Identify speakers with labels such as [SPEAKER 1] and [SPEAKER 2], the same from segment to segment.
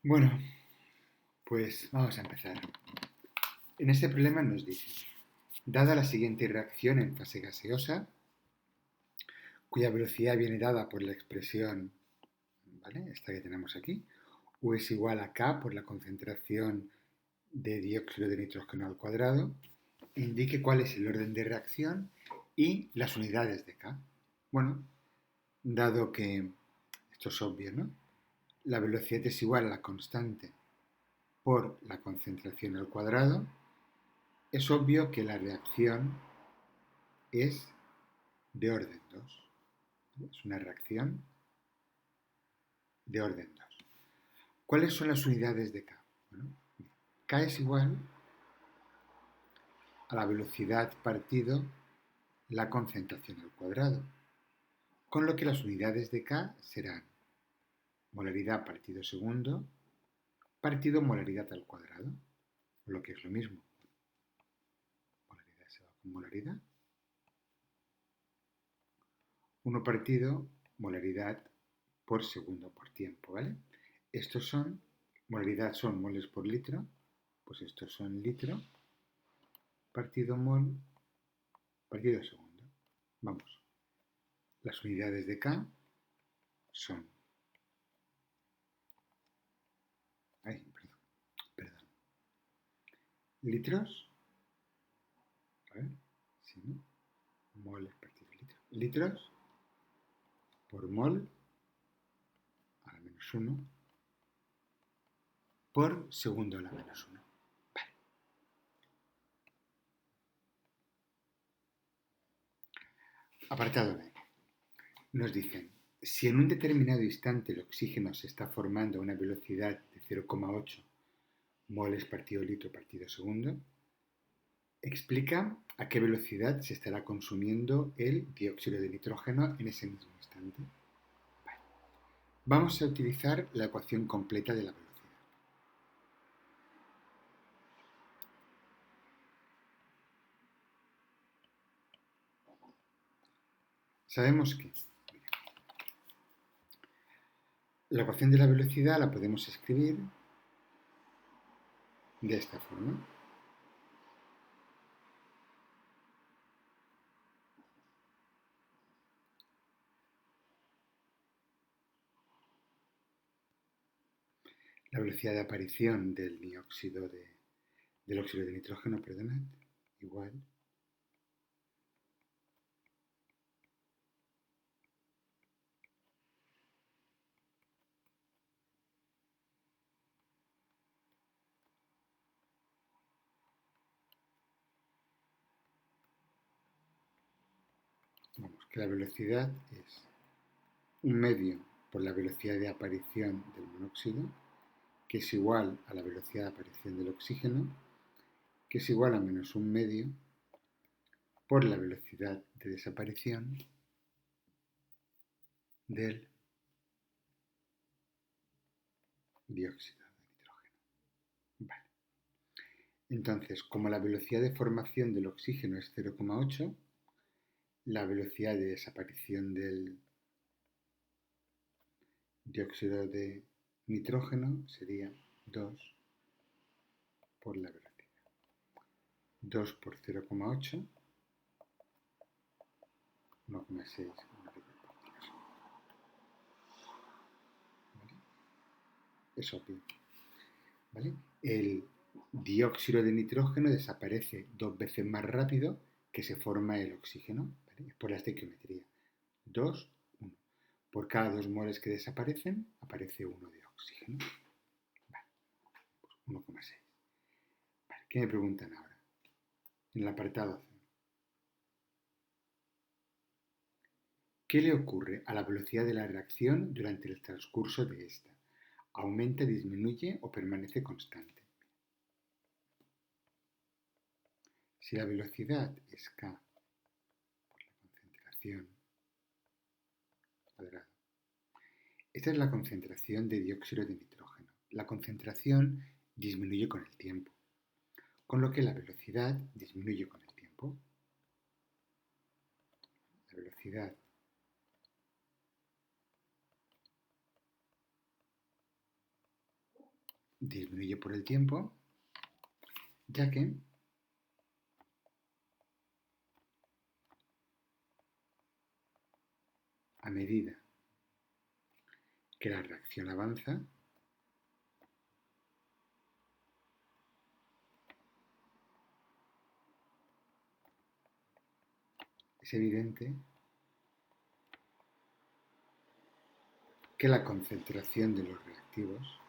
[SPEAKER 1] Bueno, pues vamos a empezar. En este problema nos dicen, dada la siguiente reacción en fase gaseosa, cuya velocidad viene dada por la expresión, ¿vale? Esta que tenemos aquí, U es igual a K por la concentración de dióxido de nitrógeno al cuadrado, indique cuál es el orden de reacción y las unidades de K. Bueno, dado que esto es obvio, ¿no? La velocidad es igual a la constante por la concentración al cuadrado, es obvio que la reacción es de orden 2. Es una reacción de orden 2. ¿Cuáles son las unidades de K? Bueno, K es igual a la velocidad partido la concentración al cuadrado, con lo que las unidades de K serán molaridad partido segundo partido molaridad al cuadrado, lo que es lo mismo. Molaridad se va con molaridad. 1 partido molaridad por segundo por tiempo, ¿vale? Estos son, molaridad son moles por litro, pues estos son litro partido mol partido segundo. Vamos, las unidades de K son, ay, perdón, litros, a ver, si no, moles partido litro, litros por mol a la menos 1 por segundo a la menos 1. Vale. Apartado B. Nos dicen, si en un determinado instante el oxígeno se está formando a una velocidad de 0,8 moles partido litro partido segundo, explica a qué velocidad se estará consumiendo el dióxido de nitrógeno en ese mismo instante. Vale. Vamos a utilizar la ecuación completa de la velocidad. Sabemos que la ecuación de la velocidad la podemos escribir de esta forma. La velocidad de aparición del óxido de nitrógeno, perdonad, igual vamos, que la velocidad es un medio por la velocidad de aparición del monóxido, que es igual a la velocidad de aparición del oxígeno, que es igual a menos un medio por la velocidad de desaparición del dióxido de nitrógeno. Vale. Entonces, como la velocidad de formación del oxígeno es 0,8, la velocidad de desaparición del dióxido de nitrógeno sería 2 por la velocidad. 2 por 0,8, 1,6. ¿Vale? Es obvio. ¿Vale? El dióxido de nitrógeno desaparece 2 veces más rápido que se forma el oxígeno, ¿vale? Por la estequiometría. 2, 1. Por cada 2 moles que desaparecen, aparece 1 de oxígeno. Vale, pues 1,6. Vale, ¿qué me preguntan ahora? En el apartado C. ¿Qué le ocurre a la velocidad de la reacción durante el transcurso de esta? ¿Aumenta, disminuye o permanece constante? Si la velocidad es K por la concentración cuadrada, esta es la concentración de dióxido de nitrógeno. La concentración disminuye con el tiempo, con lo que la velocidad disminuye con el tiempo. La velocidad disminuye por el tiempo, ya que a medida que la reacción avanza, es evidente que la concentración de los reactivos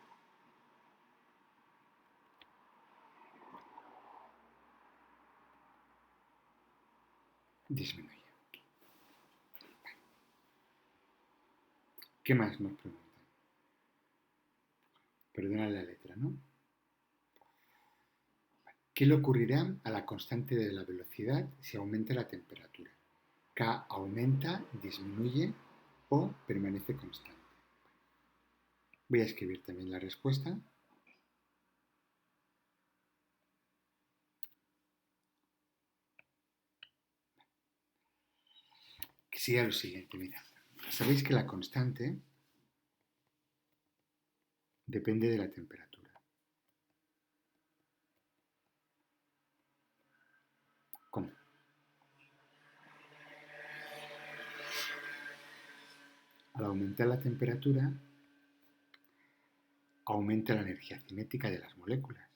[SPEAKER 1] disminuye. ¿Qué más nos preguntan? Perdona la letra, ¿no? ¿Qué le ocurrirá a la constante de la velocidad si aumenta la temperatura? K aumenta, disminuye o permanece constante. Voy a escribir también la respuesta. Que siga lo siguiente, mira. Sabéis que la constante depende de la temperatura. ¿Cómo? Al aumentar la temperatura, aumenta la energía cinética de las moléculas.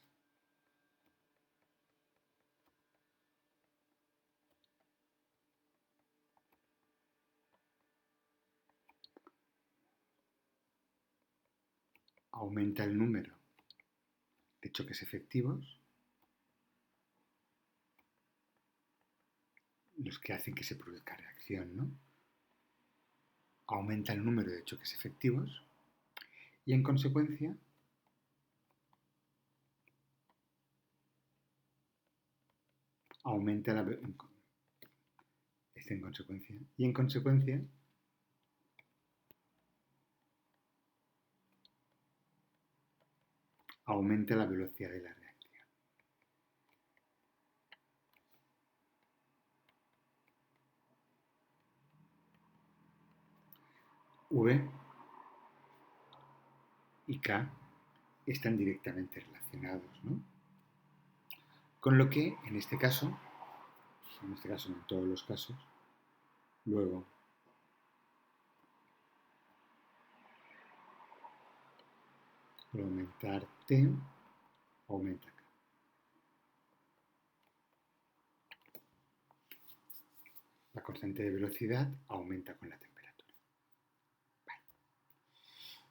[SPEAKER 1] Aumenta el número de choques efectivos, los que hacen que se produzca reacción, ¿no? Aumenta el número de choques efectivos y en consecuencia aumenta la en consecuencia aumenta la velocidad de la reacción. V y K están directamente relacionados, ¿no? Con lo que en este caso no en todos los casos, luego al aumentar T, aumenta K. La constante de velocidad aumenta con la temperatura. Vale.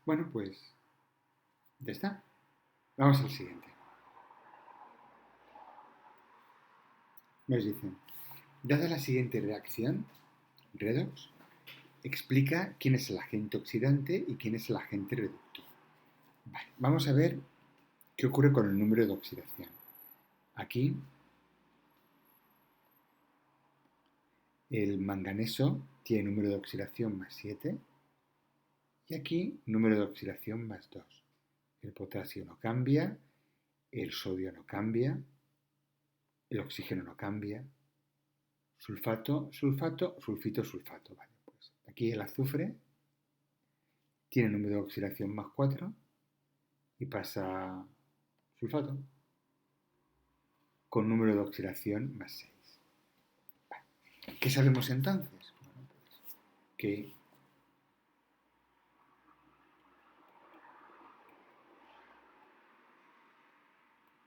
[SPEAKER 1] Bueno, pues ya está. Vamos al siguiente. Nos dicen, dada la siguiente reacción, redox, explica quién es el agente oxidante y quién es el agente reductor. Vale, vamos a ver qué ocurre con el número de oxidación. Aquí el manganeso tiene número de oxidación más 7 y aquí número de oxidación más 2. El potasio no cambia, el sodio no cambia, el oxígeno no cambia, sulfato, sulfato, sulfito, sulfato. Vale, pues aquí el azufre tiene número de oxidación más 4 y pasa a sulfato con número de oxidación más 6. Vale. ¿Qué sabemos entonces? Bueno, pues que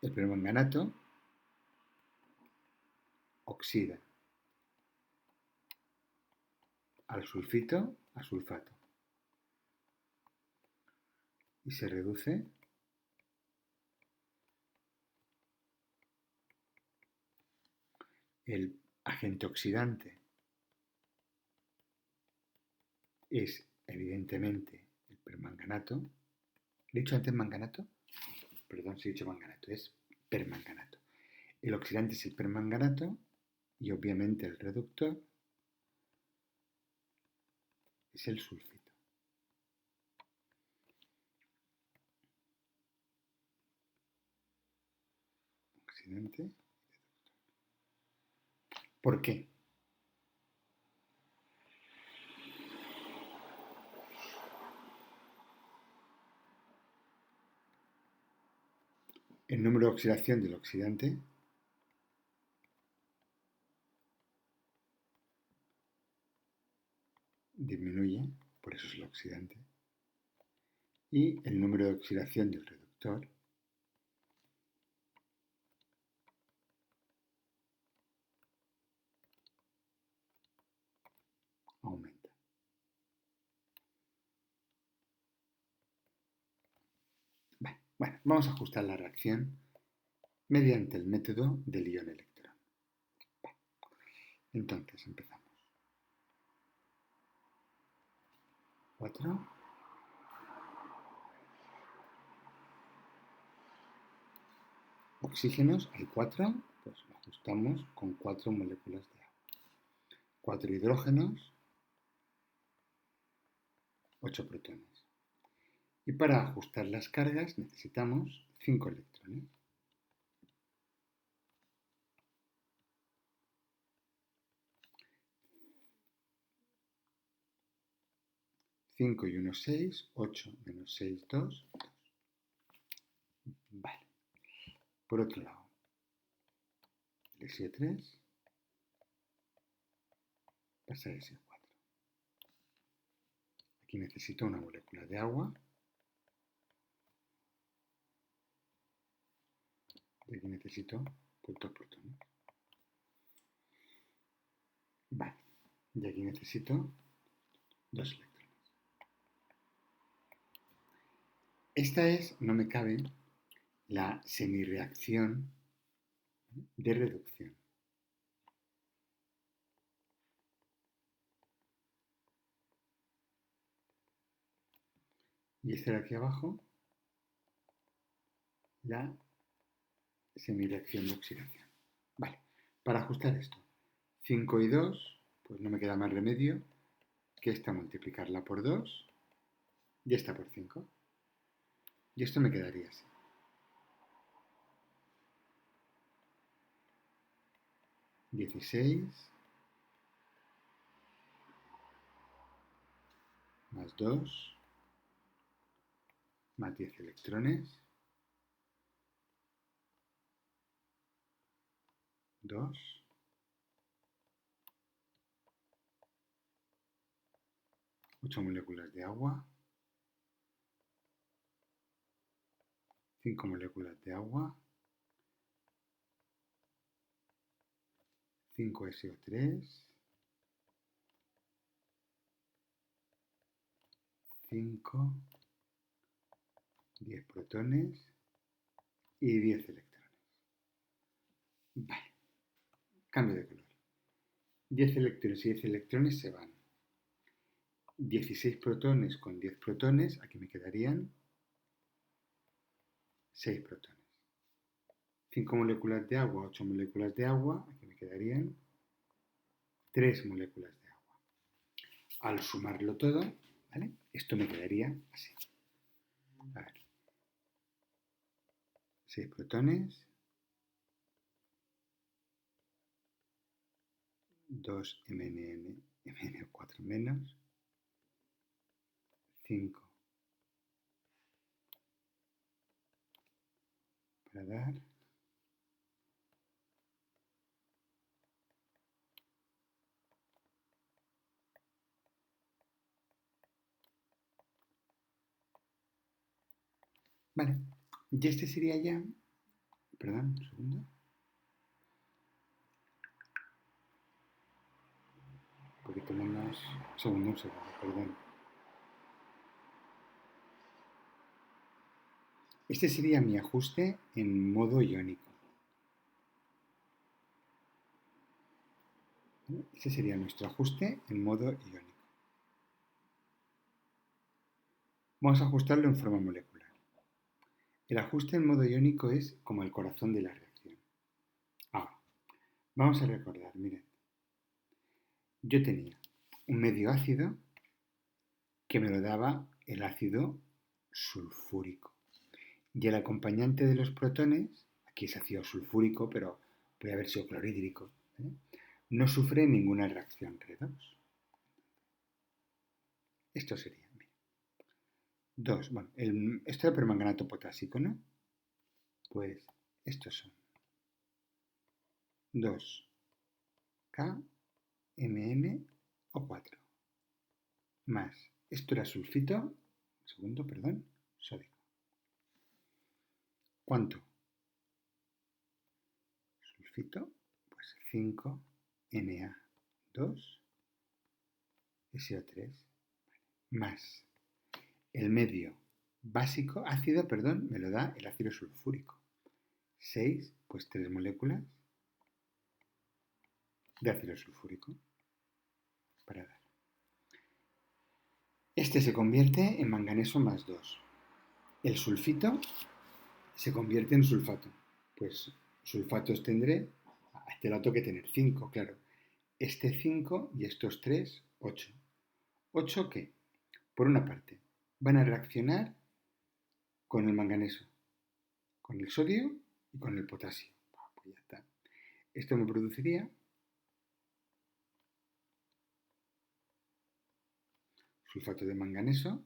[SPEAKER 1] el permanganato oxida al sulfito a sulfato y se reduce el agente oxidante es evidentemente el permanganato. ¿Le he dicho antes manganato? Perdón si he dicho manganato, es permanganato. El oxidante es el permanganato y obviamente el reductor es el sulfito. Oxidante. ¿Por qué? El número de oxidación del oxidante disminuye, por eso es el oxidante, y el número de oxidación del reductor aumenta. Bueno, vamos a ajustar la reacción mediante el método del ion-electrón. Entonces empezamos. 4. Oxígenos, hay 4, pues lo ajustamos con 4 moléculas de agua. 4 hidrógenos, 8 protones. Y para ajustar las cargas necesitamos 5 electrones. 5 y 1, 6, 8 menos 6, 2, 2. Vale. Por otro lado, el SO3 pasa a SO4. Aquí necesito una molécula de agua. Y aquí necesito pues, 2 protones. Vale. Y aquí necesito 2 electrones. Esta es, no me cabe, la semireacción de reducción. Y esta de aquí abajo, la semireacción de oxidación. Vale, para ajustar esto, 5 y 2, pues no me queda más remedio que esta multiplicarla por 2 y esta por 5. Y esto me quedaría así. 16 más 2 más 10 electrones, 2, 8 moléculas de agua, 5 moléculas de agua, 5 SO3, 5, 10 protones y 10 electrones. Vale, cambio de color. 10 electrones y 10 electrones se van. 16 protones con 10 protones, aquí me quedarían 6 protones. 5 moléculas de agua, 8 moléculas de agua, aquí me quedarían 3 moléculas de agua. Al sumarlo todo, ¿vale? Esto me quedaría así. A ver. 6 protones, 2 MnO4 menos, 5 para dar vale, y este sería ya, perdón, un segundo, un poquito menos, un segundo, perdón. Este sería mi ajuste en modo iónico. Este sería nuestro ajuste en modo iónico. Vamos a ajustarlo en forma molecular. El ajuste en modo iónico es como el corazón de la reacción. Ahora, vamos a recordar, miren. Yo tenía un medio ácido que me lo daba el ácido sulfúrico. Y el acompañante de los protones, aquí es ácido sulfúrico, pero puede haber sido clorhídrico, no sufre ninguna reacción redox. Esto sería, 2, bueno, esto era permanganato potásico, ¿no? Pues estos son 2K, Mn o 4. Más, esto era sulfito, sódico. ¿Cuánto? Sulfito, pues 5Na2SO3 más el medio básico, me lo da el ácido sulfúrico. 6, pues 3 moléculas de ácido sulfúrico para dar. Este se convierte en manganeso más 2. El sulfito se convierte en sulfato. Pues sulfatos tendré, este lo tengo que tener 5, claro. Este 5 y estos 3, 8. ¿8 qué? Por una parte, van a reaccionar con el manganeso, con el sodio y con el potasio. Pues ya está. Esto me produciría sulfato de manganeso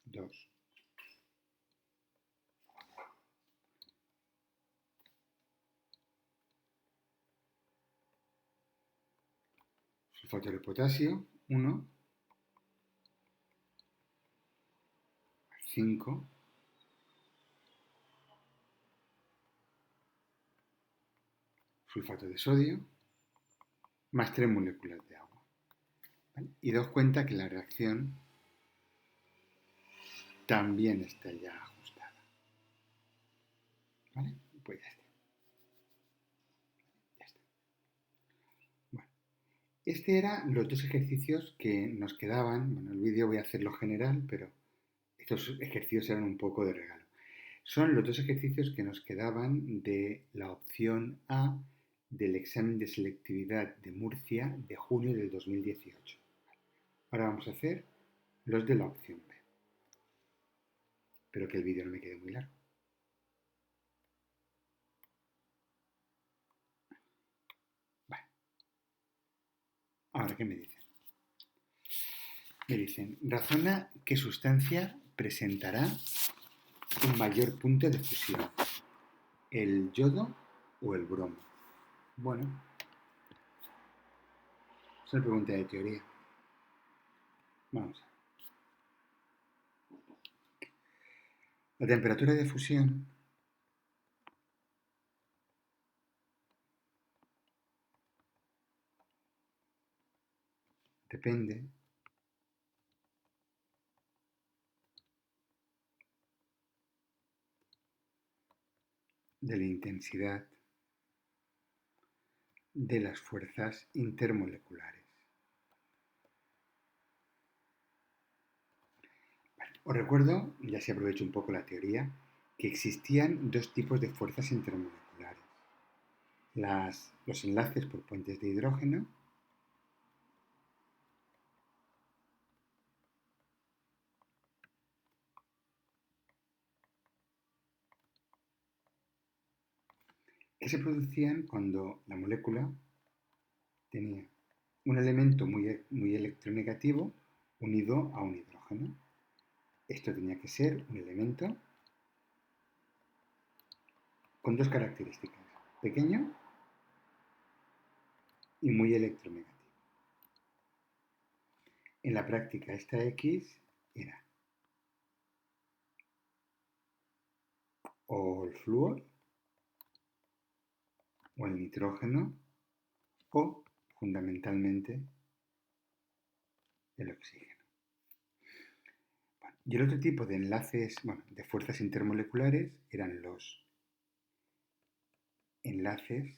[SPEAKER 1] 2. Sulfato de potasio 1, 5, sulfato de sodio, más 3 moléculas de agua. ¿Vale? Y daos cuenta que la reacción también está ya ajustada. ¿Vale? Pues ya está. Ya está. Bueno, este eran los dos ejercicios que nos quedaban. Bueno, el vídeo voy a hacerlo general, pero estos ejercicios eran un poco de regalo. Son los dos ejercicios que nos quedaban de la opción A del examen de selectividad de Murcia de junio del 2018. Ahora vamos a hacer los de la opción B. Espero que el vídeo no me quede muy largo. Vale. Ahora, ¿qué me dicen? Me dicen, razona qué sustancia presentará un mayor punto de fusión, el yodo o el bromo. Bueno, es una pregunta de teoría. Vamos a ver. La temperatura de fusión depende de la intensidad de las fuerzas intermoleculares. Vale. Os recuerdo, ya se aprovecho un poco la teoría, que existían dos tipos de fuerzas intermoleculares. Los enlaces por puentes de hidrógeno que se producían cuando la molécula tenía un elemento muy electronegativo unido a un hidrógeno. Esto tenía que ser un elemento con dos características, pequeño y muy electronegativo. En la práctica, esta X era o el flúor, o el nitrógeno, o, fundamentalmente, el oxígeno. Bueno, y el otro tipo de enlaces, de fuerzas intermoleculares eran los enlaces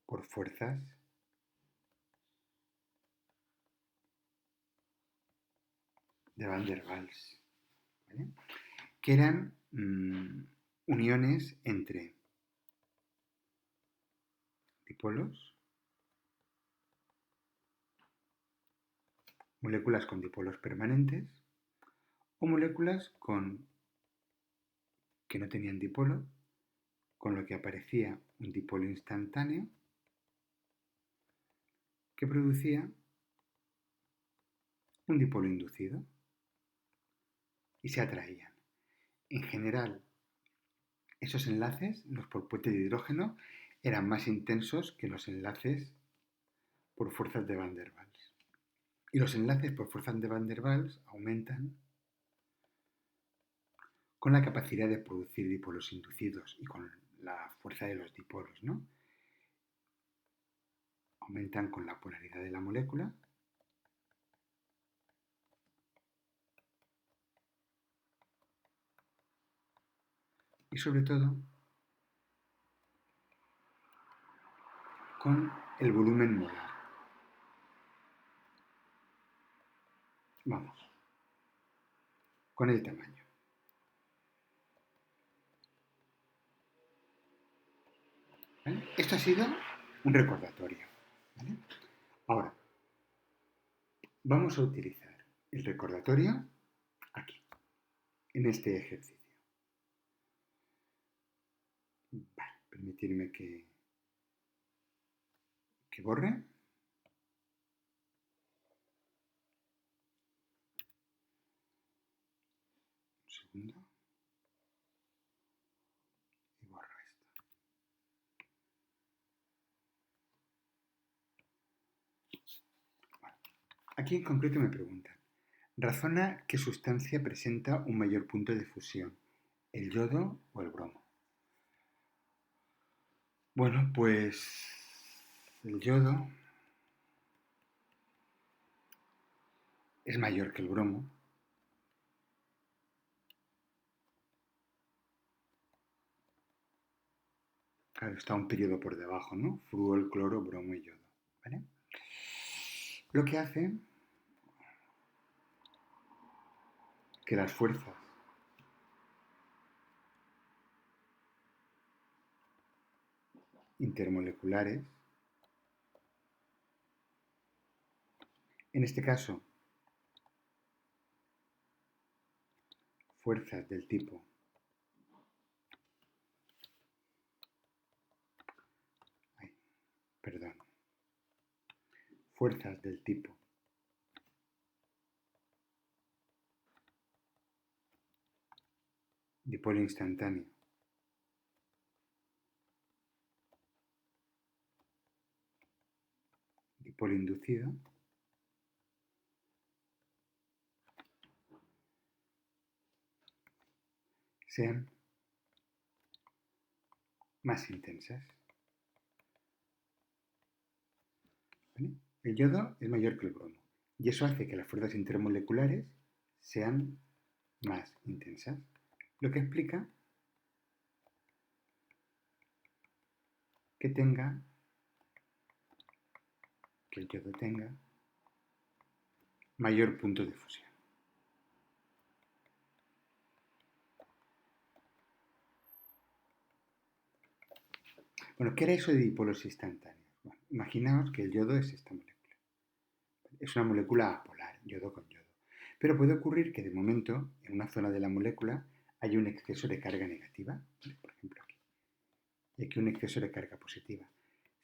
[SPEAKER 1] por fuerzas de Van der Waals, ¿vale? Que eran uniones entre dipolos, moléculas con dipolos permanentes o moléculas que no tenían dipolo, con lo que aparecía un dipolo instantáneo que producía un dipolo inducido y se atraían. En general, esos enlaces, los por puente de hidrógeno, eran más intensos que los enlaces por fuerzas de Van der Waals. Y los enlaces por fuerzas de Van der Waals aumentan con la capacidad de producir dipolos inducidos y con la fuerza de los dipolos, ¿no? Aumentan con la polaridad de la molécula y sobre todo con el volumen molar. Vamos, con el tamaño. ¿Vale? Esto ha sido un recordatorio. ¿Vale? Ahora, vamos a utilizar el recordatorio aquí, en este ejercicio. Vale, permitirme que borre. Un segundo. Y borro esto. Vale. Aquí en concreto me preguntan, razona qué sustancia presenta un mayor punto de fusión, el yodo o el bromo. Bueno, pues el yodo es mayor que el bromo. Claro, está un periodo por debajo, ¿no? Fluor, cloro, bromo y yodo. ¿Vale? Lo que hace que las fuerzas intermoleculares, en este caso, fuerzas del tipo fuerzas del tipo dipolo instantáneo dipolo inducido sean más intensas. ¿Vale? El yodo es mayor que el bromo y eso hace que las fuerzas intermoleculares sean más intensas, lo que explica que el yodo tenga mayor punto de fusión. Bueno, ¿qué era eso de dipolos instantáneos? Bueno, imaginaos que el yodo es esta molécula. Es una molécula apolar, yodo con yodo. Pero puede ocurrir que de momento, en una zona de la molécula, haya un exceso de carga negativa, por ejemplo aquí, y aquí un exceso de carga positiva.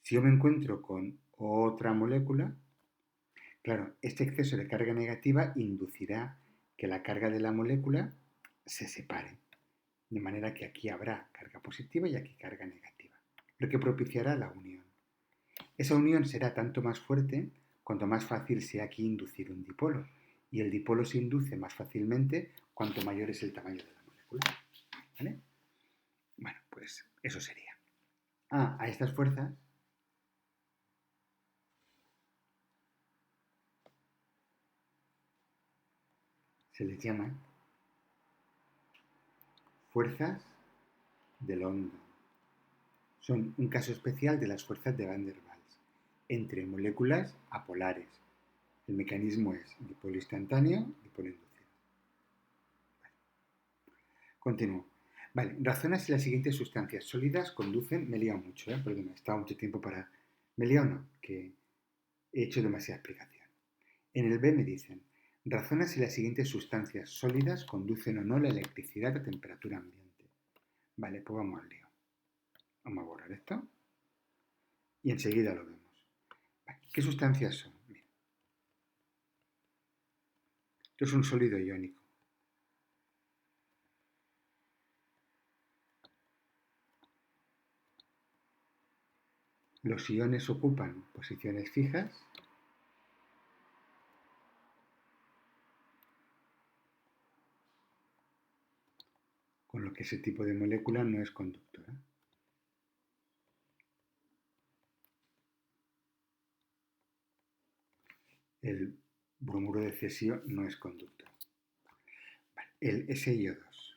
[SPEAKER 1] Si yo me encuentro con otra molécula, claro, este exceso de carga negativa inducirá que la carga de la molécula se separe, de manera que aquí habrá carga positiva y aquí carga negativa, lo que propiciará la unión. Esa unión será tanto más fuerte cuanto más fácil sea aquí inducir un dipolo, y el dipolo se induce más fácilmente cuanto mayor es el tamaño de la molécula. ¿Vale? Bueno, pues eso sería. A estas fuerzas se les llama fuerzas de London. Son un caso especial de las fuerzas de Van der Waals entre moléculas apolares. El mecanismo es dipolo instantáneo, dipolo inducido. Vale. Continúo. Vale, razona si las siguientes sustancias sólidas conducen... Me he liado mucho, perdón, he estado mucho tiempo para... Me he liado no, que he hecho demasiada explicación. En el B me dicen, razona si las siguientes sustancias sólidas conducen o no la electricidad a temperatura ambiente. Vale, pues vamos al lío. Vamos a borrar esto y enseguida lo vemos. Vale, ¿qué sustancias son? Mira. Esto es un sólido iónico. Los iones ocupan posiciones fijas, con lo que ese tipo de molécula no es conductora. El bromuro de cesio no es conductor. El SiO2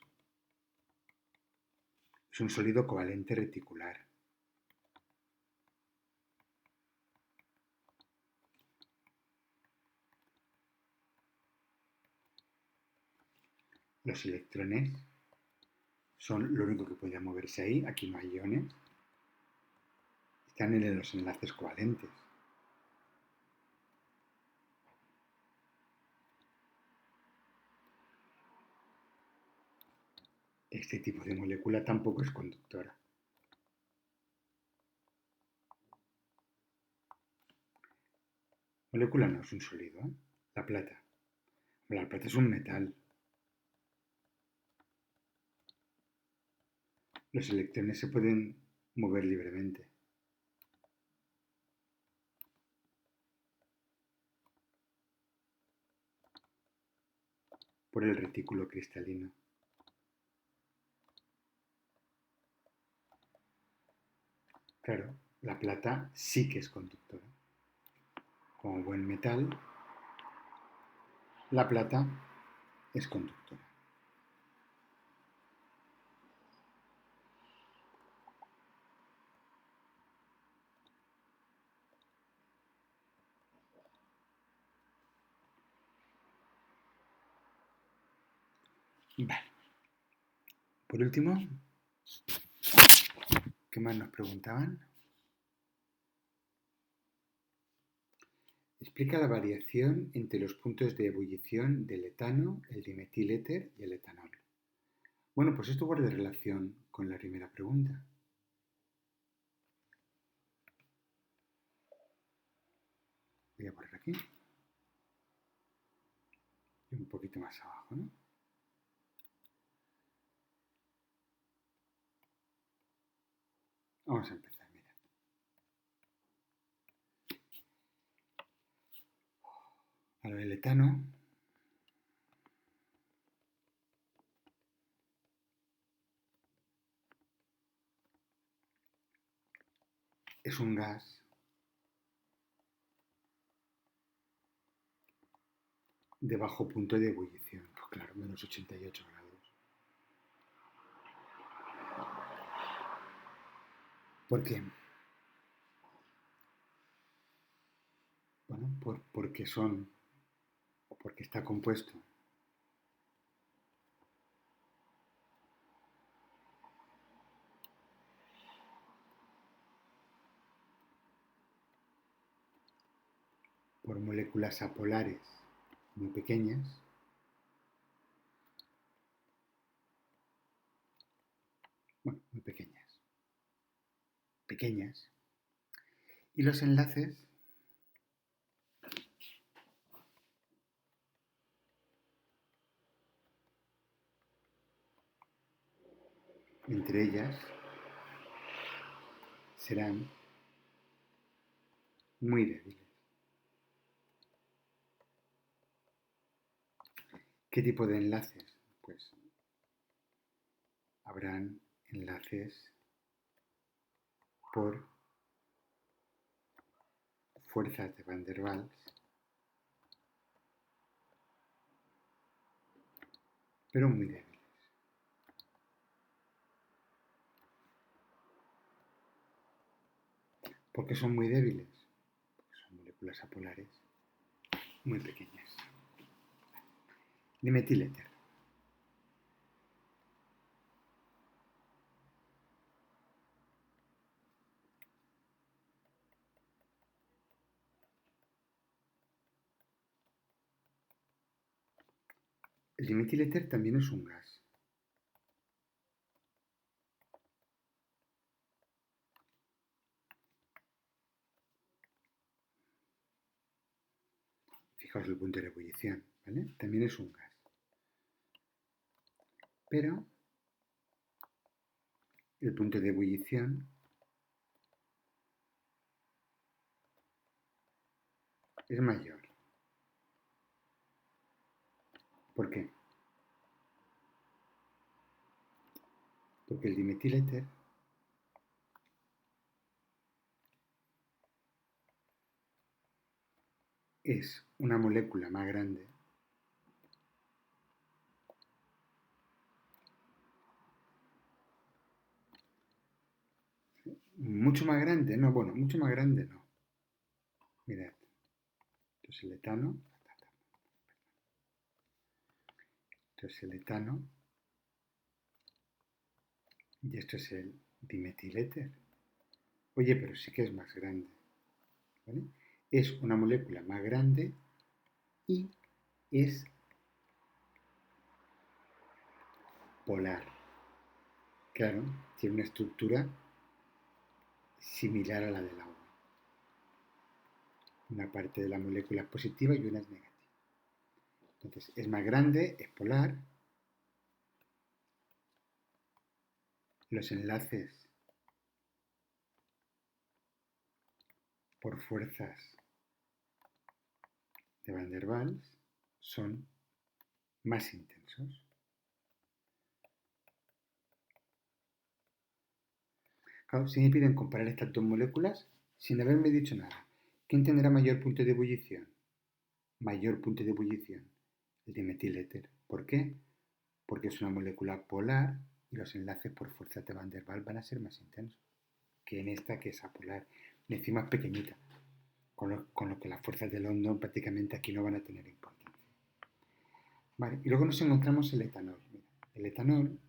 [SPEAKER 1] es un sólido covalente reticular. Los electrones son lo único que podría moverse ahí. Aquí no hay iones. Están en los enlaces covalentes. Este tipo de molécula tampoco es conductora. Molécula no es un sólido, ¿eh? La plata. La plata es un metal. Los electrones se pueden mover libremente. Por el retículo cristalino. Claro, la plata sí que es conductora. Como buen metal, la plata es conductora. Vale. Por último, ¿qué más nos preguntaban? Explica la variación entre los puntos de ebullición del etano, el dimetiléter y el etanol. Bueno, pues esto guarda relación con la primera pregunta. Voy a poner aquí. Y un poquito más abajo, ¿no? Vamos a empezar, mira. Ahora el etano es un gas de bajo punto de ebullición. Pues claro, menos 88 grados. ¿Por qué? Bueno, porque son, o porque está compuesto por moléculas apolares muy pequeñas, bueno, muy pequeñas, y los enlaces entre ellas serán muy débiles. ¿Qué tipo de enlaces? Pues habrán enlaces por fuerzas de Van der Waals, pero muy débiles. ¿Por qué son muy débiles? Porque son moléculas apolares muy pequeñas. Dimetiléter. El dimetiléter también es un gas. Fijaos el punto de ebullición, ¿vale? También es un gas. Pero el punto de ebullición es mayor. ¿Por qué? Porque el dimetiléter es una molécula más grande mucho más grande, no, bueno, mucho más grande no. Mirad, esto es el etano, esto es el etano y esto es el dimetiléter. Oye, pero sí que es más grande, ¿vale? Es una molécula más grande y es polar. Claro, tiene una estructura similar a la del agua. Una parte de la molécula es positiva y una es negativa. Entonces, es más grande, es polar. Los enlaces por fuerzas de Van der Waals son más intensos. Claro, si me piden comparar estas dos moléculas sin haberme dicho nada, ¿quién tendrá mayor punto de ebullición? Mayor punto de ebullición, el dimetiléter. ¿Por qué? Porque es una molécula polar y los enlaces por fuerzas de Van der Waals van a ser más intensos que en esta que es apolar. Y encima es pequeñita, con lo que las fuerzas de London prácticamente aquí no van a tener importancia. Vale, y luego nos encontramos el etanol. Mira, el etanol,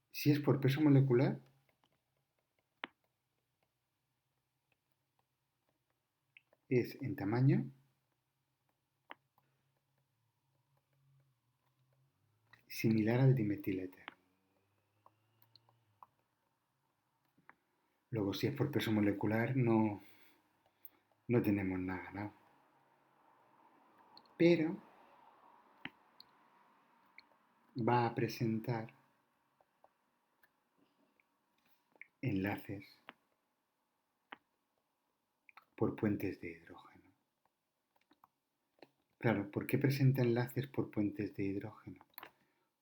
[SPEAKER 1] si es por peso molecular, es en tamaño similar al dimetiléter. Luego, si es por peso molecular, no tenemos nada ganado. Pero va a presentar enlaces por puentes de hidrógeno. Claro, ¿por qué presenta enlaces por puentes de hidrógeno?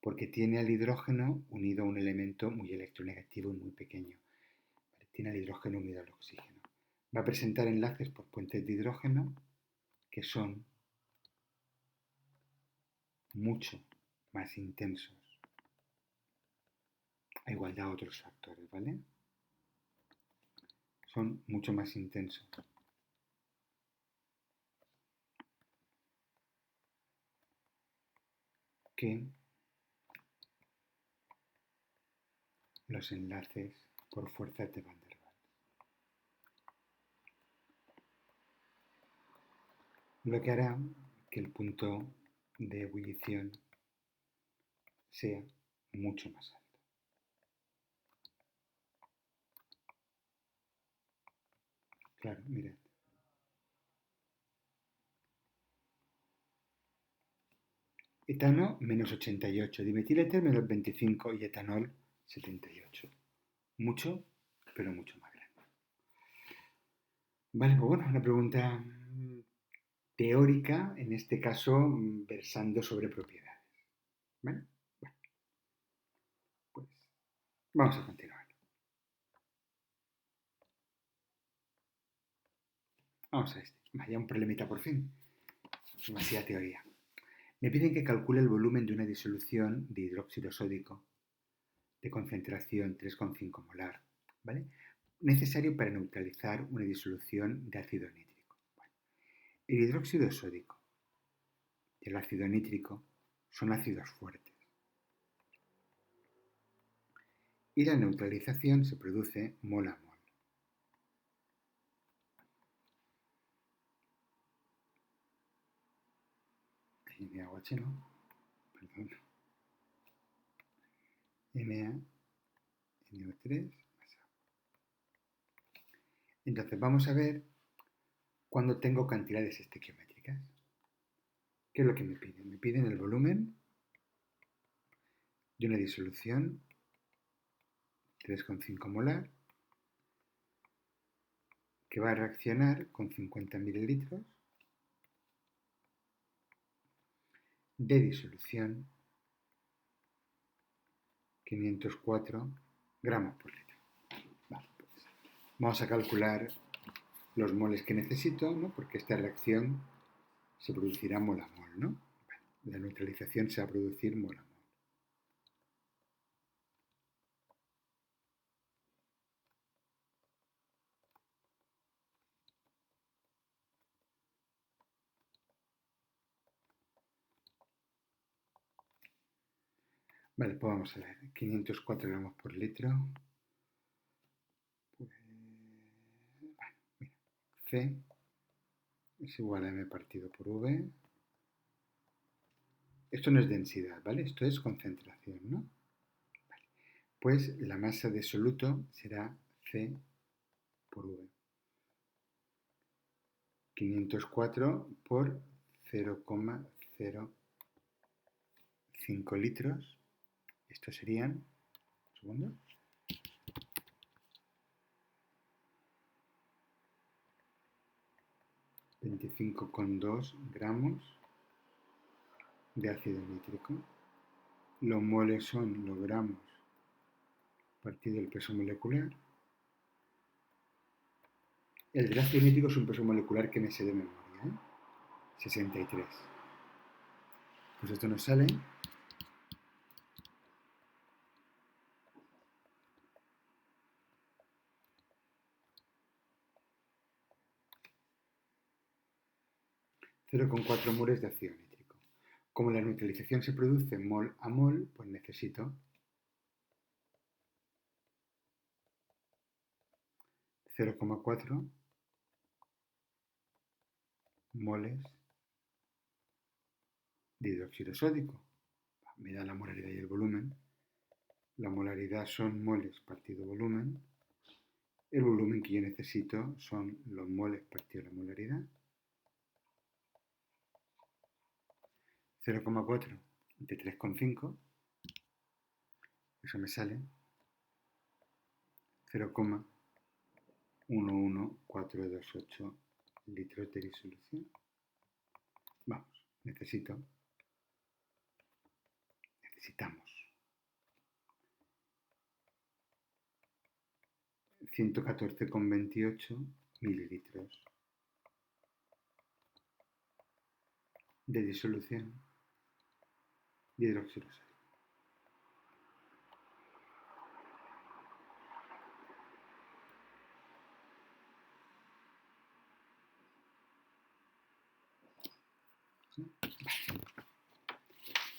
[SPEAKER 1] Porque tiene al hidrógeno unido a un elemento muy electronegativo y muy pequeño. Tiene al hidrógeno unido al oxígeno. Va a presentar enlaces por puentes de hidrógeno que son mucho más intensos a igualdad de otros factores, ¿vale? Son mucho más intensos que los enlaces por fuerzas de Van der Waals. Lo que hará que el punto de ebullición sea mucho más alto. Claro, mirad. Etano menos 88, dimetiléter menos 25 y etanol 78. Mucho, pero mucho más grande. Vale, pues bueno, una pregunta teórica, en este caso versando sobre propiedades. ¿Vale? Bueno, pues vamos a continuar. Vamos a este. Vaya un problemita por fin. Demasiada teoría. Me piden que calcule el volumen de una disolución de hidróxido sódico de concentración 3,5 molar, ¿vale? Necesario para neutralizar una disolución de ácido nítrico. Bueno, el hidróxido sódico y el ácido nítrico son ácidos fuertes. Y la neutralización se produce mol a mol. NaOH, ¿no? Perdón. NaNO3 más agua. Entonces vamos a ver cuando tengo cantidades estequiométricas. ¿Qué es lo que me piden? Me piden el volumen de una disolución 3,5 molar que va a reaccionar con 50 mililitros de disolución 504 gramos por litro. Vale, pues vamos a calcular los moles que necesito, ¿no? Porque esta reacción se producirá mol a mol, ¿no? Bueno, la neutralización se va a producir mol a mol. Vale, pues vamos a ver. 504 gramos por litro. Pues, bueno, mira, C es igual a M partido por V. Esto no es densidad, ¿vale? Esto es concentración, ¿no? Vale. Pues la masa de soluto será C por V. 504 por 0,05 litros. Esto serían, un segundo, 25,2 gramos de ácido nítrico. Los moles son los gramos partido el peso molecular. El del ácido nítrico es un peso molecular que me sé de memoria, ¿eh? 63. Pues esto nos sale 0,4 moles de ácido nítrico. Como la neutralización se produce mol a mol, pues necesito 0,4 moles de hidróxido sódico. Me da la molaridad y el volumen. La molaridad son moles partido volumen. El volumen que yo necesito son los moles partido la molaridad. 0,4 de 3,5. Eso me sale 0,11428 litros de disolución. Vamos, necesitamos 114,28 mililitros de disolución de hidróxido sódico.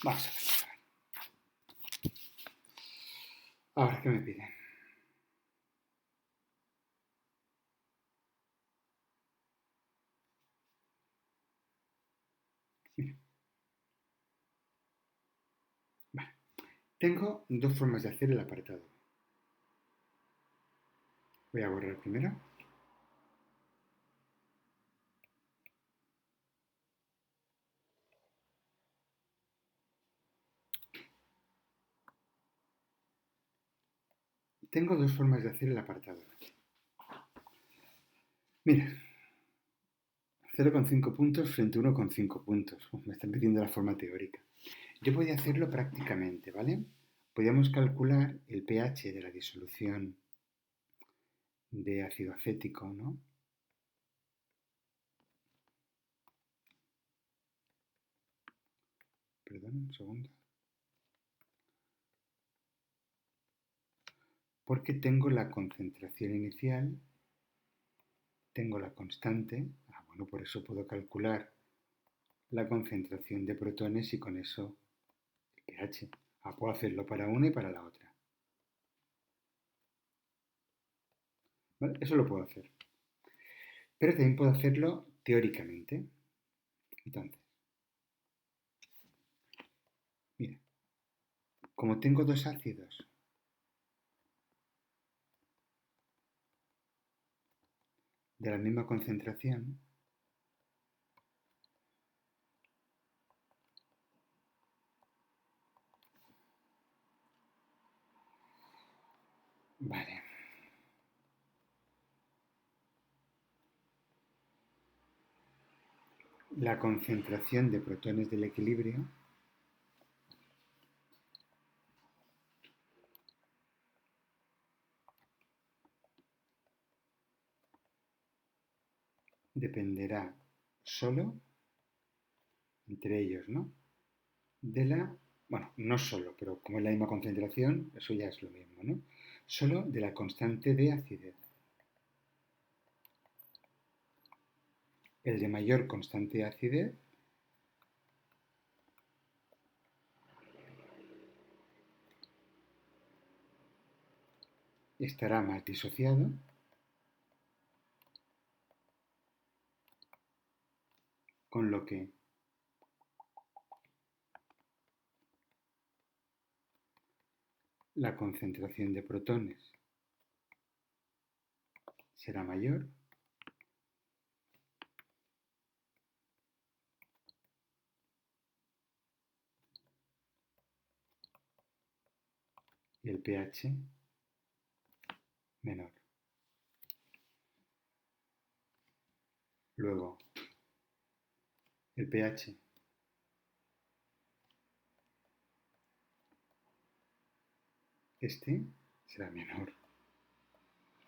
[SPEAKER 1] Vamos a ver. Ahora, ¿qué me piden? Mira. Vale. Tengo dos formas de hacer el apartado. Voy a borrar primero. Tengo dos formas de hacer el apartado. Mira, 0,5 puntos frente a 1,5 puntos. Me están pidiendo la forma teórica. Yo podía hacerlo prácticamente, ¿vale? Podíamos calcular el pH de la disolución de ácido acético, ¿no? Perdón, un segundo. Porque tengo la concentración inicial, tengo la constante, bueno, por eso puedo calcular la concentración de protones y con eso el pH. Puedo hacerlo para una y para la otra. ¿Vale? Eso lo puedo hacer. Pero también puedo hacerlo teóricamente. Entonces, mira, como tengo dos ácidos de la misma concentración, vale. la concentración de protones del equilibrio dependerá solo, entre ellos, ¿no? De la, bueno, no solo, pero como es la misma concentración, eso ya es lo mismo, ¿no? Solo de la constante de acidez. El de mayor constante de acidez estará más disociado con lo que la concentración de protones será mayor y el pH menor. Luego, el pH este será menor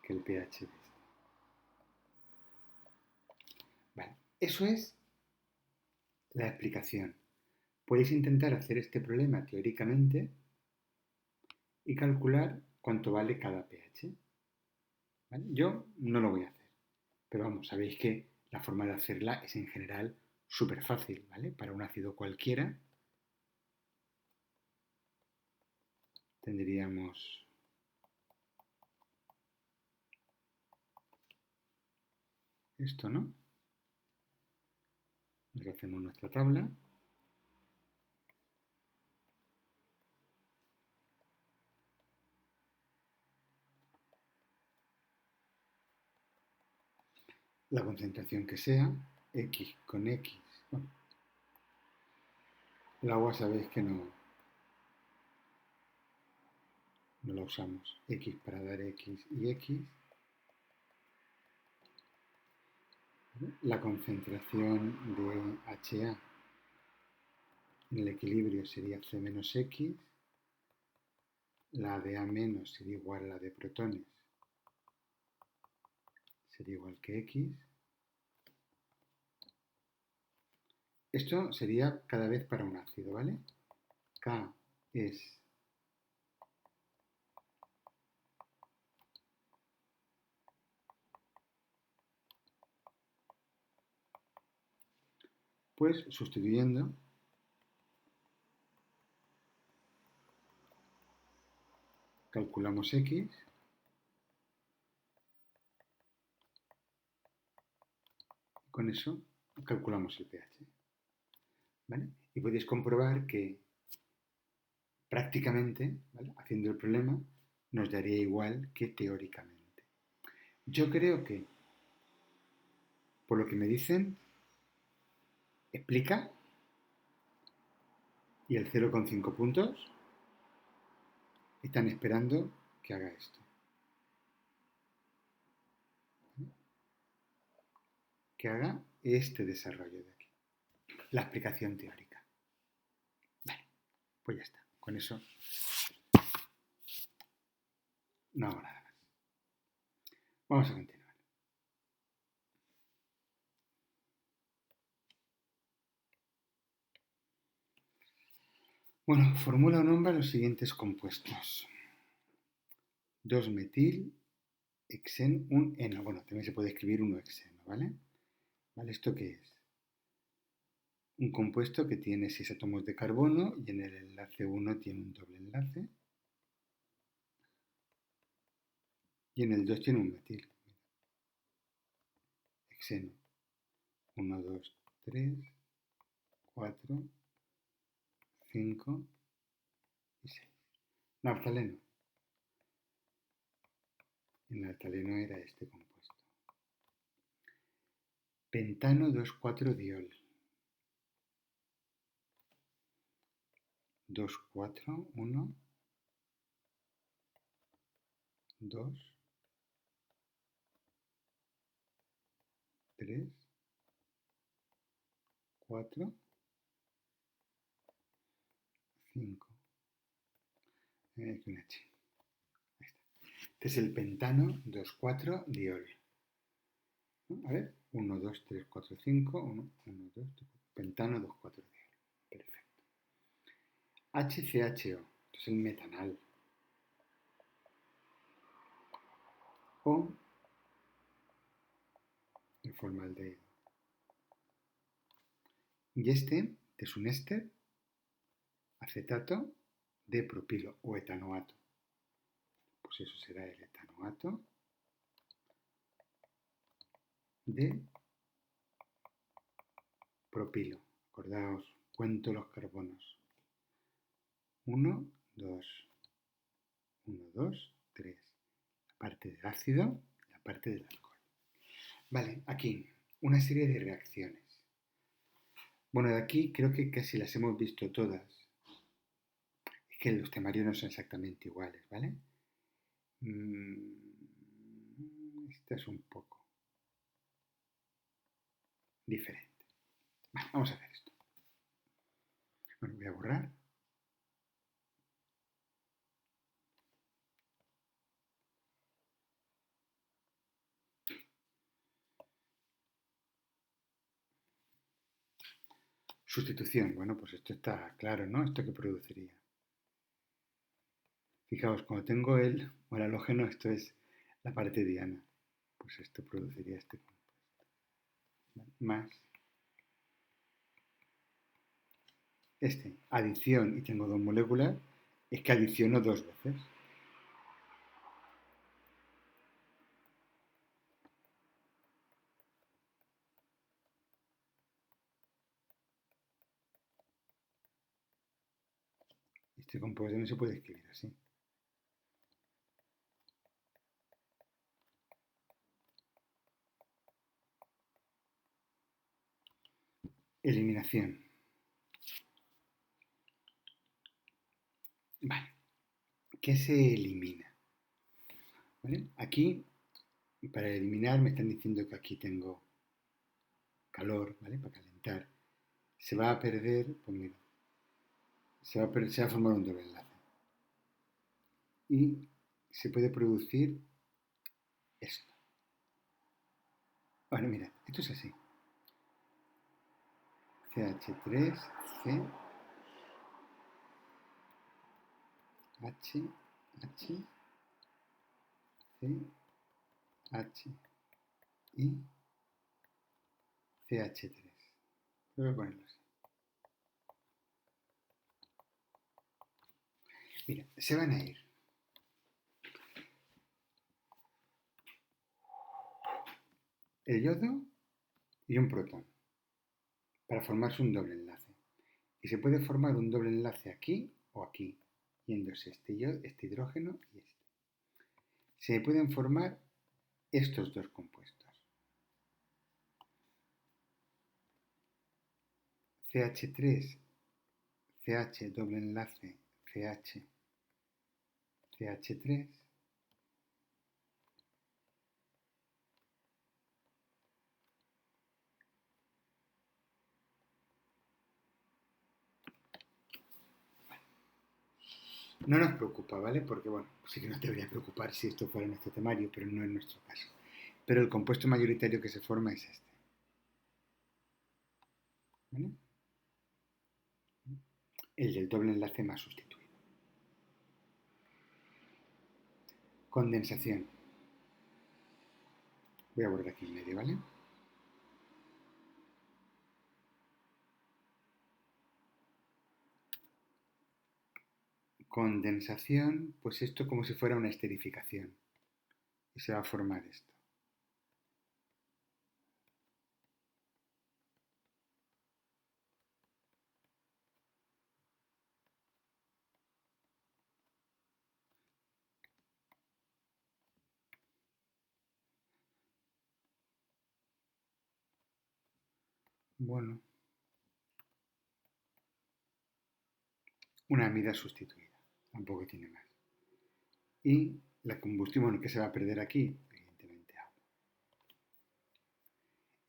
[SPEAKER 1] que el pH de este. Vale, eso es la explicación. Podéis intentar hacer este problema teóricamente y calcular cuánto vale cada pH. ¿Vale? Yo no lo voy a hacer, pero vamos, sabéis que la forma de hacerla es en general súper fácil, ¿vale? Para un ácido cualquiera tendríamos esto, ¿no? Nos hacemos nuestra tabla. La concentración que sea, X con X. Bueno, el agua sabéis que no la usamos. X para dar X y X. La concentración de HA en el equilibrio sería C menos X. La de A menos sería igual a la de protones. Sería igual que X. Esto sería cada vez para un ácido, ¿vale? K es pues sustituyendo calculamos X y con eso calculamos el pH. ¿Vale? Y podéis comprobar que prácticamente, ¿vale? Haciendo el problema, nos daría igual que teóricamente. Yo creo que, por lo que me dicen, explica y el 0,5 puntos están esperando que haga esto. Que haga este desarrollo de aquí. La explicación teórica. Vale, pues ya está. Con eso no hago nada más. Vamos a continuar. Bueno, formula o nombra los siguientes compuestos. 2-metil, hexeno, 1-eno. Bueno, también se puede escribir 1-hexeno, ¿vale? ¿Vale? ¿Esto qué es? Un compuesto que tiene 6 átomos de carbono y en el enlace 1 tiene un doble enlace. Y en el 2 tiene un metil. Hexeno. 1, 2, 3, 4, 5 y 6. Naftaleno. El naftaleno era este compuesto. Pentano 2,4-diol. 2, 4, 1, 2, 3, 4, 5, aquí un H. Ahí está. Este es el pentano 2,4-diol. A ver, 1, 2, 3, 4, 5, 1, 1, 2, 3, pentano 2,4-diol. Perfecto. HCHO, esto es el metanal. O el formaldehído. Y este es un éster acetato de propilo o etanoato. Pues eso será el etanoato de propilo. Acordaos, cuento los carbonos. 1, 2, 1, 2, 3. La parte del ácido y la parte del alcohol. Vale, aquí una serie de reacciones. Bueno, de aquí creo que casi las hemos visto todas. Es que los temarios no son exactamente iguales, ¿vale? Esta es un poco diferente. Vale, vamos a hacer esto. Bueno, voy a borrar. Sustitución. Bueno, pues esto está claro, ¿no? ¿Esto qué produciría? Fijaos, cuando tengo el halógeno, esto es la parte diana. Pues esto produciría este compuesto. Más este, adición, y tengo dos moléculas, es que adiciono dos veces. Este compuesto no se puede escribir así. Eliminación. Vale. ¿Qué se elimina? ¿Vale? Aquí, para eliminar, me están diciendo que aquí tengo calor, ¿vale? Para calentar. Se va a perder, pues mira, se va a formar un doble enlace. Y se puede producir esto. Bueno, mira, esto es así. CH3, C, H, H, C, H y CH3. Voy a ponerlo así. Mira, se van a ir el yodo y un protón para formarse un doble enlace. Y se puede formar un doble enlace aquí o aquí, yéndose este hidrógeno y este. Se pueden formar estos dos compuestos. CH3, CH doble enlace, CH, CH3. No nos preocupa, ¿vale? Porque, bueno, sí que nos debería preocupar si esto fuera nuestro temario, pero no es nuestro caso. Pero el compuesto mayoritario que se forma es este. ¿Vale? El del doble enlace más sustituido. Condensación. Voy a borrar aquí en medio, ¿vale? Condensación, pues esto como si fuera una esterificación. Y se va a formar esto. Bueno, una amida sustituida. Tampoco tiene más. Y la combustión, bueno, ¿qué se va a perder aquí? Evidentemente agua.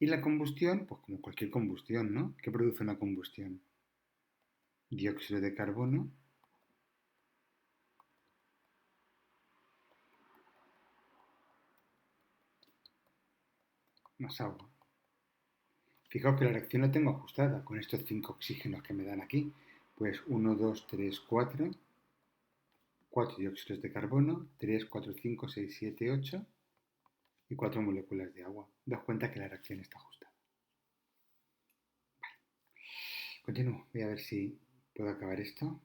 [SPEAKER 1] Y la combustión, pues como cualquier combustión, ¿no? ¿Qué produce una combustión? Dióxido de carbono más agua. Fijaos que la reacción la tengo ajustada con estos 5 oxígenos que me dan aquí. Pues 1, 2, 3, 4. 4 dióxidos de carbono, 3, 4, 5, 6, 7, 8 y 4 moléculas de agua. Daos cuenta que la reacción está ajustada. Continúo, voy a ver si puedo acabar esto.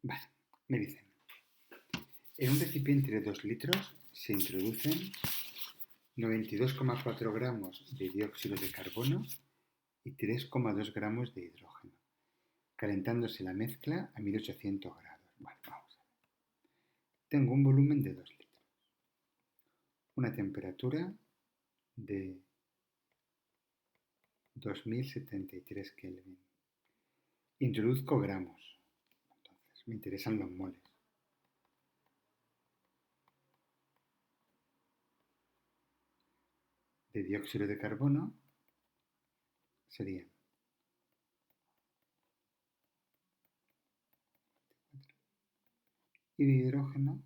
[SPEAKER 1] Vale, me dicen, en un recipiente de 2 litros se introducen 92,4 gramos de dióxido de carbono y 3,2 gramos de hidrógeno, calentándose la mezcla a 1800 grados. Vale, vamos a ver. Tengo un volumen de 2 litros, una temperatura de 2073 Kelvin. Introduzco gramos, entonces me interesan los moles. De dióxido de carbono serían y de hidrógeno,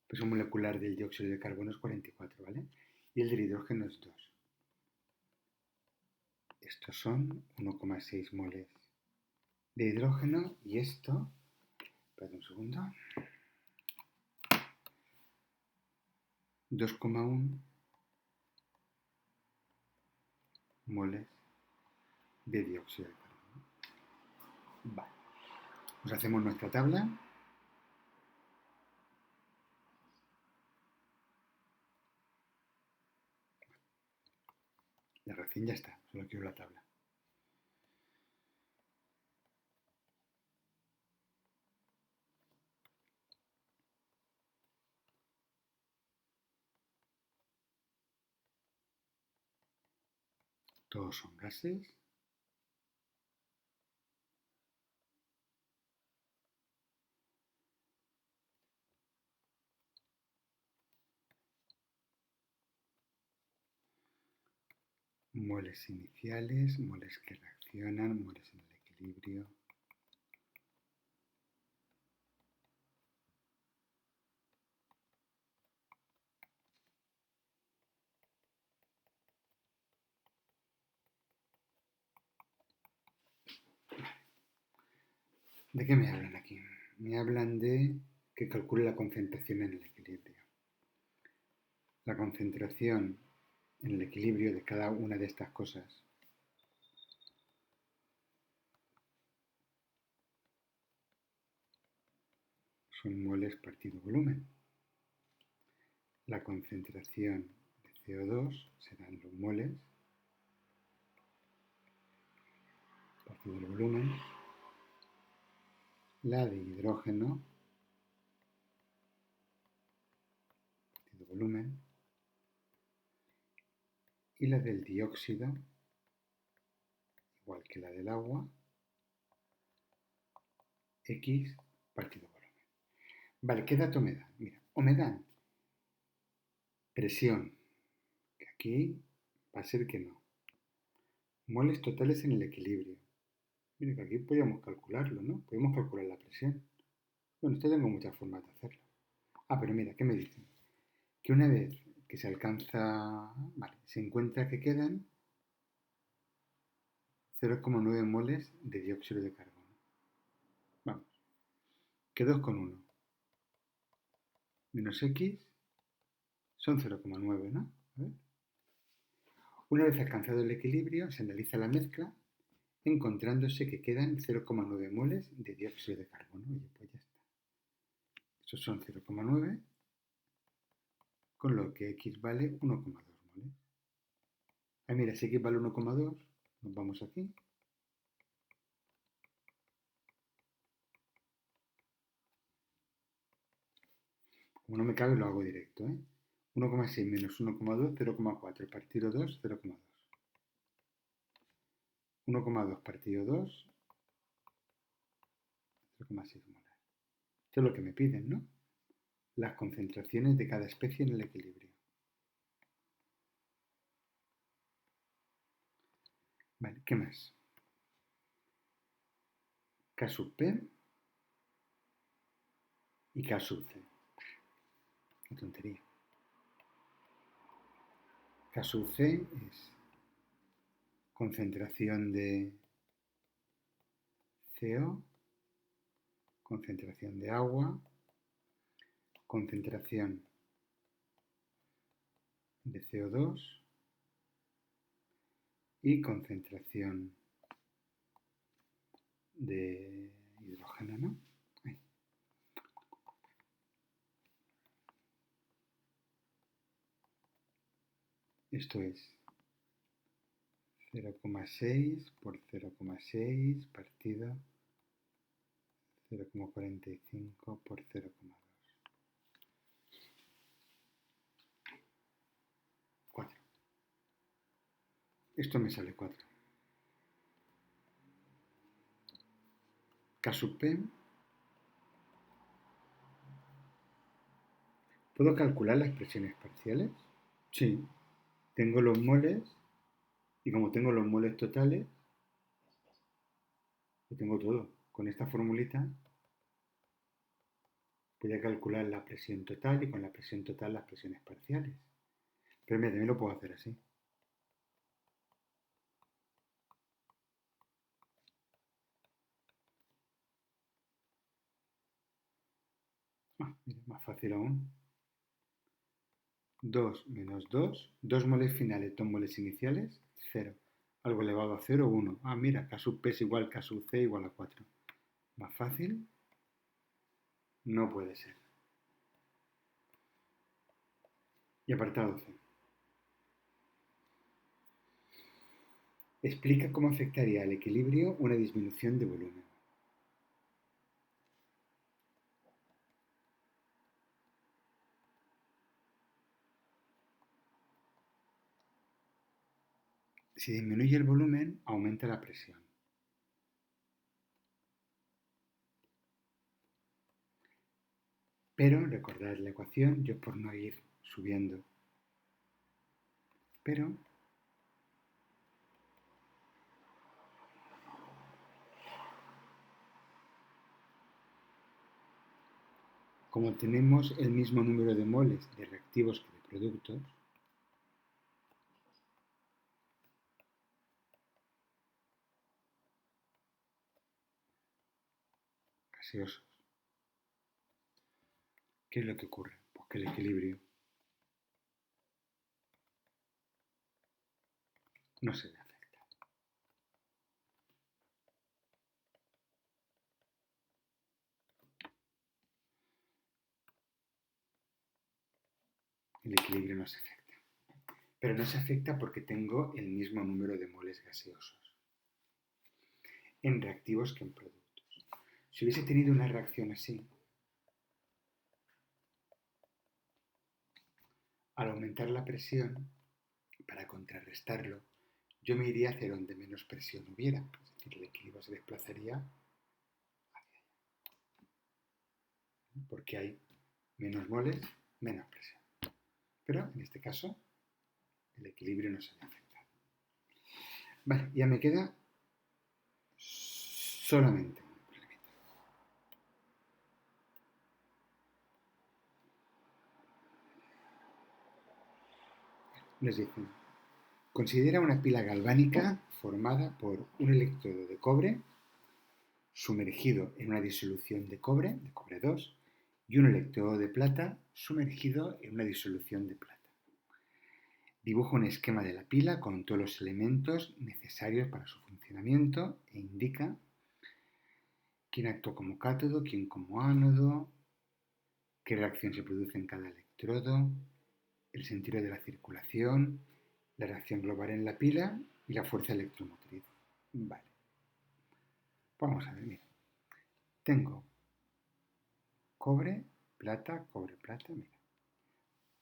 [SPEAKER 1] peso molecular del dióxido de carbono es 44, ¿vale? Y el del hidrógeno es 2. Estos son 1,6 moles de hidrógeno y esto, espérate un segundo, 2,1 moles de dióxido de carbono. Vale, pues hacemos nuestra tabla. La reacción ya está, solo quiero la tabla. Todos son gases. Moles iniciales, moles que reaccionan, moles en el equilibrio. ¿De qué me hablan aquí? Me hablan de que calcule la concentración en el equilibrio. La concentración en el equilibrio de cada una de estas cosas son moles partido volumen. La concentración de CO2 serán los moles partido el volumen. La de hidrógeno partido volumen. Y la del dióxido, igual que la del agua, X partido volumen. Vale, ¿qué dato me dan? Mira, o me dan presión, que aquí va a ser que no. Moles totales en el equilibrio. Mira que aquí podríamos calcularlo, ¿no? Podemos calcular la presión. Bueno, esto tengo muchas formas de hacerlo. Ah, pero mira, ¿qué me dicen? Que una vez que se alcanza, vale, se encuentra que quedan 0,9 moles de dióxido de carbono. Vamos, que 2,1 menos X son 0,9, ¿no? A ver. Una vez alcanzado el equilibrio, se analiza la mezcla, encontrándose que quedan 0,9 moles de dióxido de carbono. Oye, pues ya está. Estos son 0,9, con lo que X vale 1,2 moles. Ah, mira, si X vale 1,2, nos vamos aquí. Como no me cabe, lo hago directo, ¿eh? 1,6 menos 1,2, 0,4 partido 2, 0,2. 1,2 partido 2, 0,6 molar. Esto es lo que me piden, ¿no? Las concentraciones de cada especie en el equilibrio. Vale, ¿qué más? K sub P y K sub C. Qué tontería. K sub C es concentración de CO, concentración de agua, concentración de CO2 y concentración de hidrógeno, ¿no? Ahí. Esto es 0,6 por 0,6 partido 0,45 por 0,2. 4. Esto me sale 4. K sub P. ¿Puedo calcular las presiones parciales? Sí. Tengo los moles y como tengo los moles totales, lo tengo todo. Con esta formulita voy a calcular la presión total y con la presión total las presiones parciales. Pero mira, también lo puedo hacer así. Mira, más fácil aún. 2 menos 2, 2 moles finales, 2 moles iniciales, 0. Algo elevado a 0, 1. Mira, K sub P es igual, K sub C igual a 4. Más fácil no puede ser. Y apartado C. Explica cómo afectaría al equilibrio una disminución de volumen. Si disminuye el volumen, aumenta la presión. Pero, recordad la ecuación, yo por no ir subiendo, pero como tenemos el mismo número de moles de reactivos que de productos, gaseosos, ¿qué es lo que ocurre? Pues que el equilibrio no se ve afectado. El equilibrio no se afecta. Pero no se afecta porque tengo el mismo número de moles gaseosos en reactivos que en productos. Si hubiese tenido una reacción así, al aumentar la presión, para contrarrestarlo, yo me iría hacia donde menos presión hubiera. Es decir, el equilibrio se desplazaría hacia allá. Porque hay menos moles, menos presión. Pero en este caso, el equilibrio no se ve afectado. Vale, ya me queda solamente un problemita. Nos dicen, considera una pila galvánica formada por un electrodo de cobre sumergido en una disolución de cobre 2, y un electrodo de plata sumergido en una disolución de plata. Dibuja un esquema de la pila con todos los elementos necesarios para su funcionamiento e indica quién actúa como cátodo, quién como ánodo, qué reacción se produce en cada electrodo, el sentido de la circulación, la reacción global en la pila y la fuerza electromotriz. Vale. Vamos a ver, mira. Tengo cobre, plata, mira.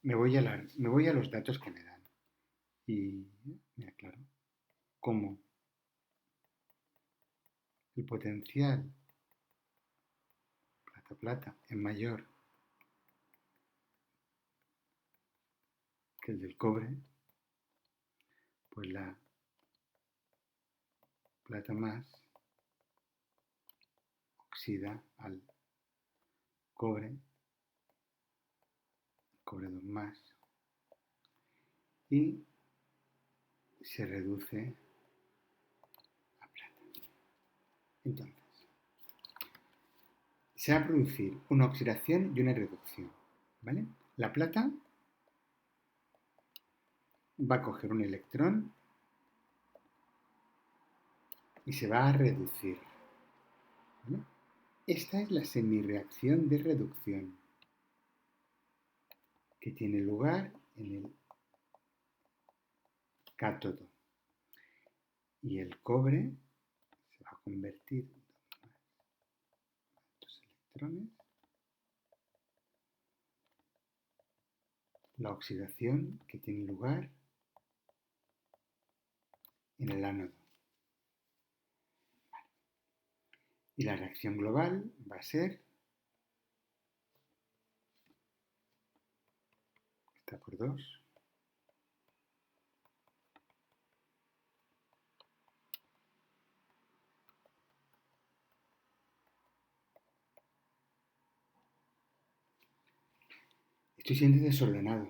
[SPEAKER 1] Me voy a los datos que me dan. Y, mira, claro, como el potencial plata-plata es mayor que el del cobre, pues la plata más oxida al cobre, cobre 2 más, y se reduce a plata. Entonces, se va a producir una oxidación y una reducción, ¿vale? La plata va a coger un electrón y se va a reducir, ¿vale? Esta es la semirreacción de reducción que tiene lugar en el cátodo. Y el cobre se va a convertir en dos electrones. La oxidación que tiene lugar en el ánodo. Y la reacción global va a ser esta por 2. Estoy siendo desordenado.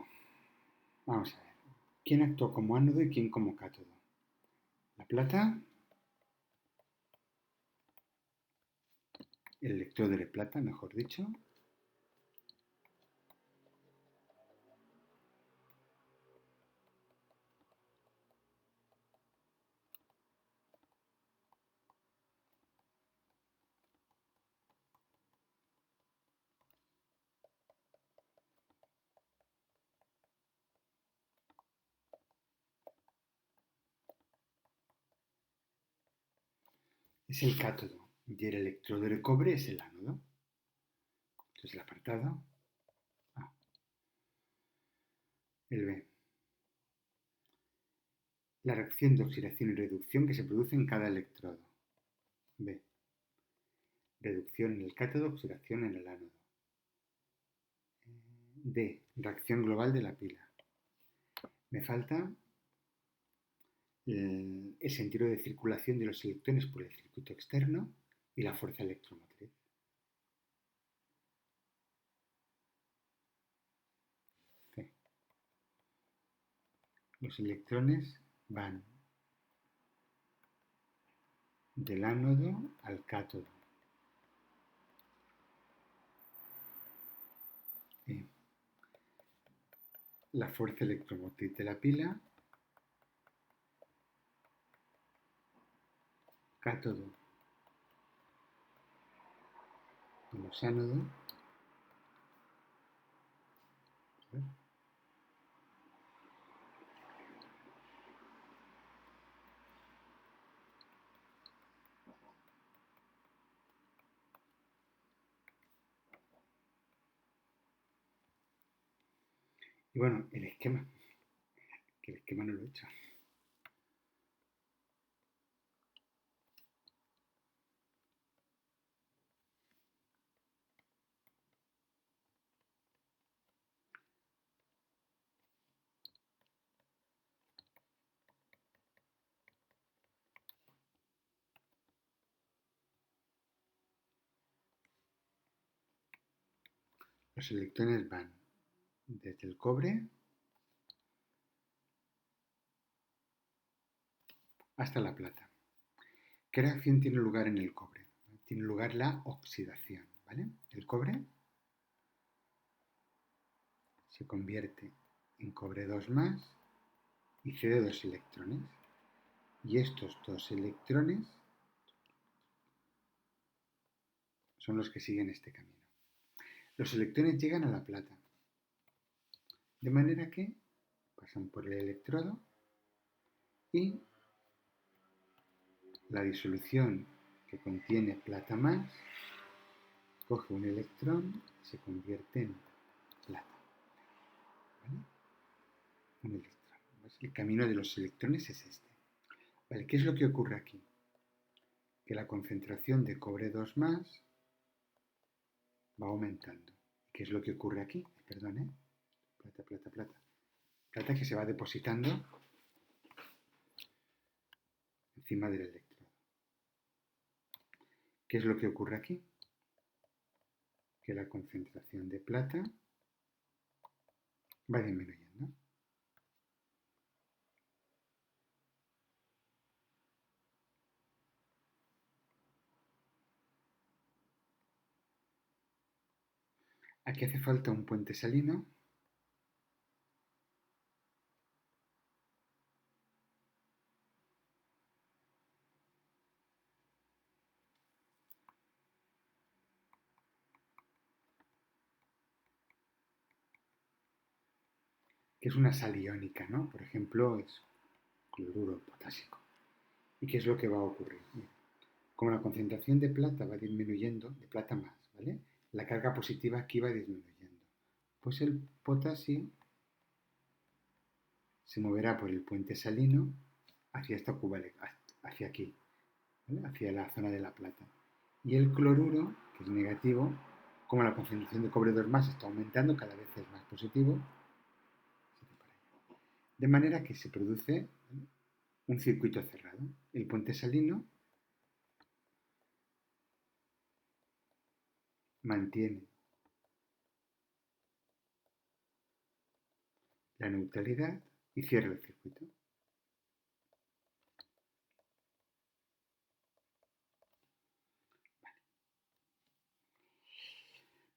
[SPEAKER 1] Vamos a ver. ¿Quién actuó como ánodo y quién como cátodo? La plata, el electrodo de plata, mejor dicho, es el cátodo y el electrodo de cobre es el ánodo. Entonces el apartado A. El B. La reacción de oxidación y reducción que se produce en cada electrodo. B. Reducción en el cátodo, oxidación en el ánodo. D. Reacción global de la pila. Me falta el sentido de circulación de los electrones por el circuito externo y la fuerza electromotriz. C. Los electrones van del ánodo al cátodo. E. La fuerza electromotriz de la pila, cátodo y los ánodos. Y bueno, el esquema, que el esquema no lo he hecho. Los electrones van desde el cobre hasta la plata. ¿Qué reacción tiene lugar en el cobre? Tiene lugar la oxidación, ¿vale? El cobre se convierte en cobre 2 más y cede 2 electrones. Y estos 2 electrones son los que siguen este camino. Los electrones llegan a la plata, de manera que pasan por el electrodo y la disolución que contiene plata más coge un electrón y se convierte en plata. ¿Vale? Un electrón. El camino de los electrones es este. ¿Vale? ¿Qué es lo que ocurre aquí? que la concentración de cobre 2 más va aumentando. ¿Qué es lo que ocurre aquí? Perdón, ¿eh? Plata, plata, plata. Plata que se va depositando encima del electrodo. ¿Qué es lo que ocurre aquí? Que la concentración de plata va disminuyendo. Aquí hace falta un puente salino que es una sal iónica, ¿no? Por ejemplo, es cloruro potásico. ¿Y qué es lo que va a ocurrir? Mira, como la concentración de plata va disminuyendo, de plata más, ¿vale? La carga positiva aquí va disminuyendo. Pues el potasio se moverá por el puente salino hacia esta cuba, hacia aquí, ¿vale? Hacia la zona de la plata. Y el cloruro, que es negativo, como la concentración de cobre 2 más está aumentando, cada vez es más positivo, de manera que se produce, ¿vale?, un circuito cerrado. El puente salino mantiene la neutralidad y cierra el circuito.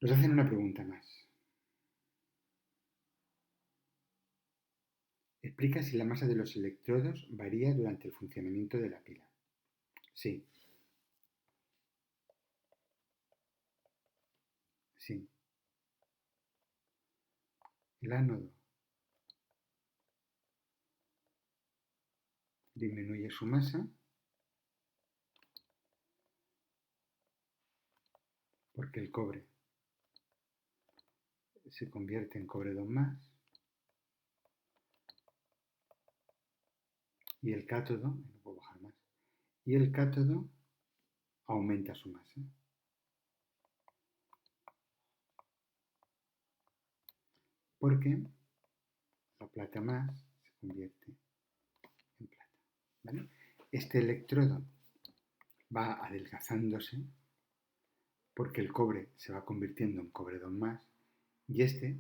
[SPEAKER 1] Nos hacen una pregunta más. Explica si la masa de los electrodos varía durante el funcionamiento de la pila. Sí, sí. El ánodo disminuye su masa porque el cobre se convierte en cobre 2 más y el cátodo, no puedo bajar más, y el cátodo aumenta su masa porque la plata más se convierte en plata, ¿vale? Este electrodo va adelgazándose porque el cobre se va convirtiendo en cobre 2 más y este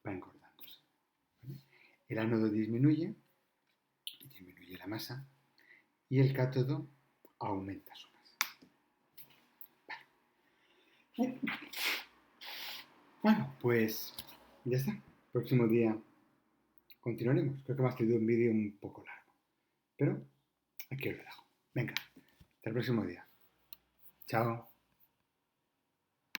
[SPEAKER 1] va engordándose, ¿vale? El ánodo disminuye la masa y el cátodo aumenta su masa. Vale. Bueno, pues ya está. Próximo día continuaremos. Creo que me ha salido un vídeo un poco largo, pero aquí os lo dejo. Venga, hasta el próximo día. Chao.